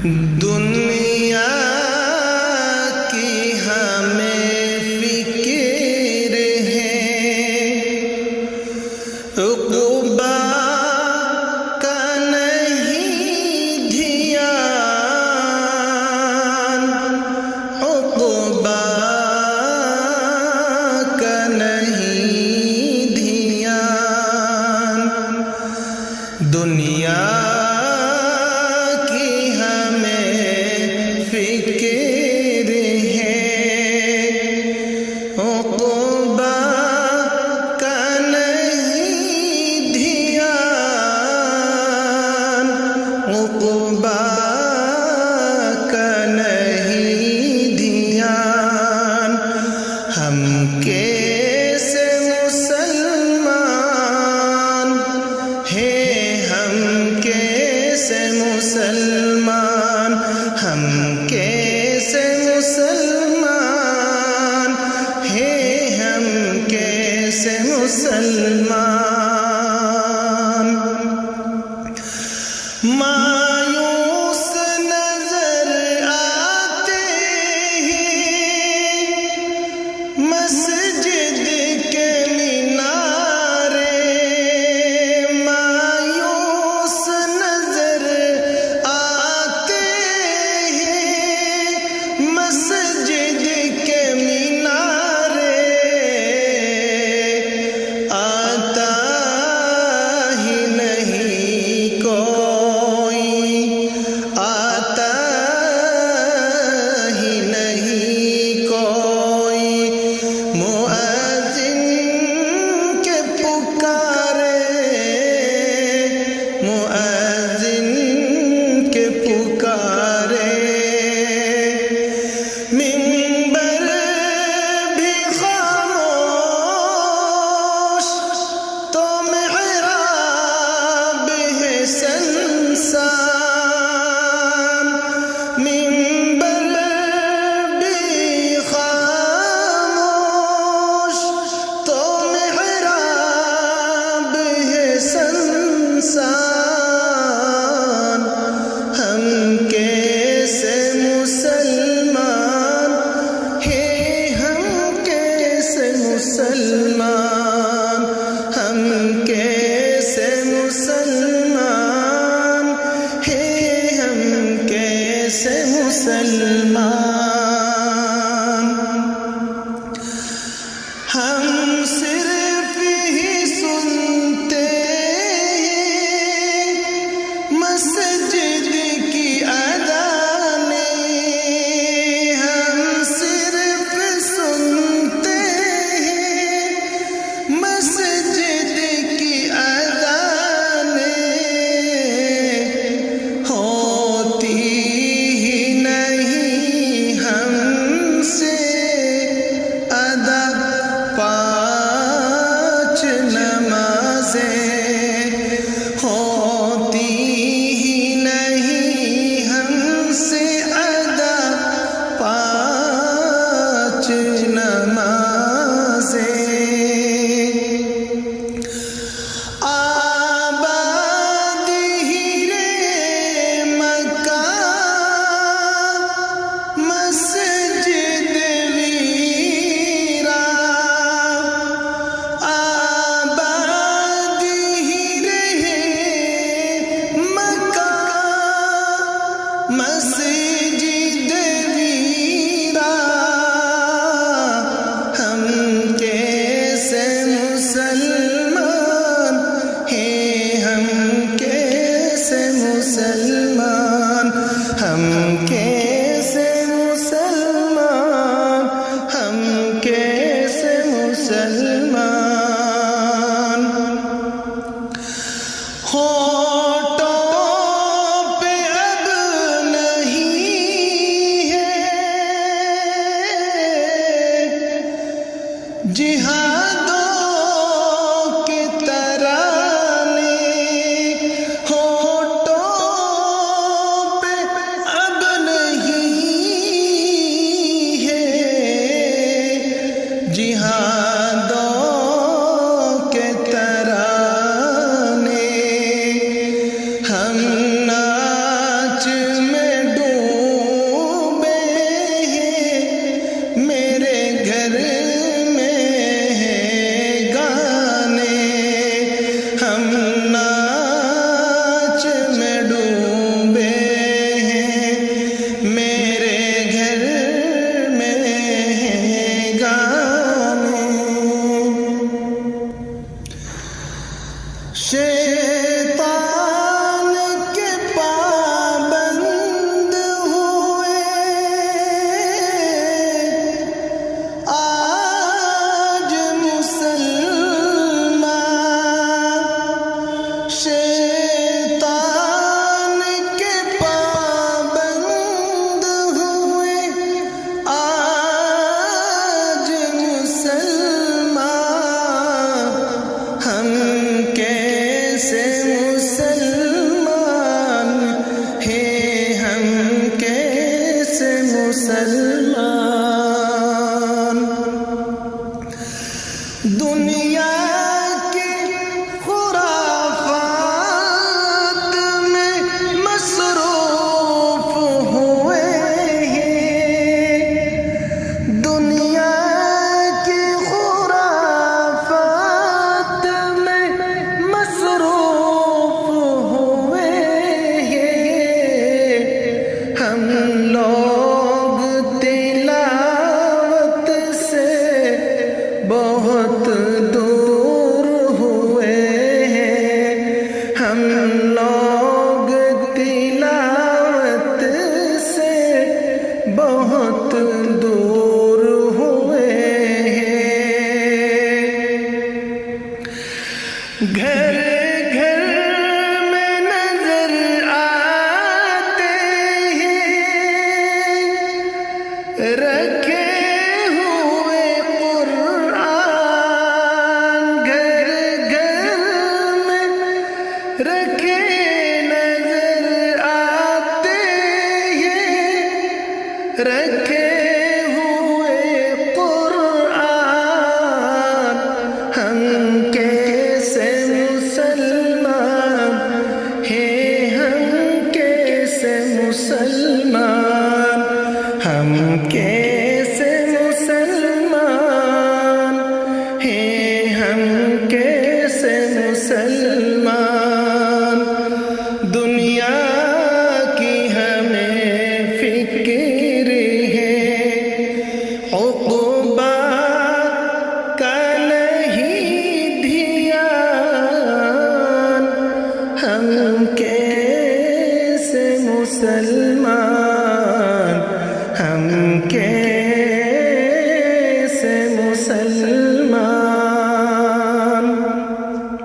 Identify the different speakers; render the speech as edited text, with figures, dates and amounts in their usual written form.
Speaker 1: دنیا کی ہمیں فکر ہے، عقبیٰ کا نہیں دھیان، عقبیٰ کا نہیں دھیان، دنیا فکر ہے، عقبیٰ کا نہیں دھیان، عقبیٰ کا نہیں دھیان، ہم کیسے مسلمان ہیں، ہم کیسے مسلمان، ہم کیسے مسلمان ہیں، ہم کیسے مسلمان، مایوس نظر آتے ہیں مسجد کے مینارے، مایوس نظر آتے مسجد کے مینارے، آتا ہی نہیں کوئی، آتا ہی نہیں کوئی، مؤذن کے پکارے، مؤذن کے پکارے، منبر بھی خاموش تو محراب ہے سنسان، منبر بھی خاموش تو محراب ہے سنسان، ہم کیسے مسلمان ہیں، ہم کیسے مسلمان، ہم کیسے مسلمان ہیں، ہم کیسے مسلمان، ہم صرف ہی سنتے ہیں مسجد کی اذانیں، ہم صرف سنتے ہیں مسجد کی اذانیں، ہوتی ہی نہیں ہم سے ادا پانچ نمازیں، ہوتی ہی نہیں ہم سے ادا پانچ نمازیں، آباد ہی رے مکہ مسجد ویران، آباد ہی رہے مکہ مسجد ویران، ہم کیسے مسلمان ہیں، ہم کیسے مسلمان، ہم کیسے مسلمان، ہم کیسے مسلمان، ہونٹوں پہ اب نہیں ہے جہادوں کے ترانے، ہونٹوں پہ اب نہیں مسلمان دنیا کی خرافات میں مصروف ہوئے ہیں دنیا کی خرافات میں مصروف ہوئے ہیں ہم لوگ تلاوت سے بہت دور ہوئے ہیں ہم لوگ تلاوت سے بہت دور ہوئے ہیں گھر گھر میں نظر آتے ہیں رکھے ہوئے قرآن گھر گھر میں رکھے نظر آتے ہیں رکھے ہوئے قرآن ہم کیسے مسلمان ہیں ہم کیسے مسلمان ہم کیسے مسلمان ہیں ہم کیسے مسلمان دنیا کی ہمیں فکر ہے عقبہ کا نہیں دھیان ہم کیسے مسلمان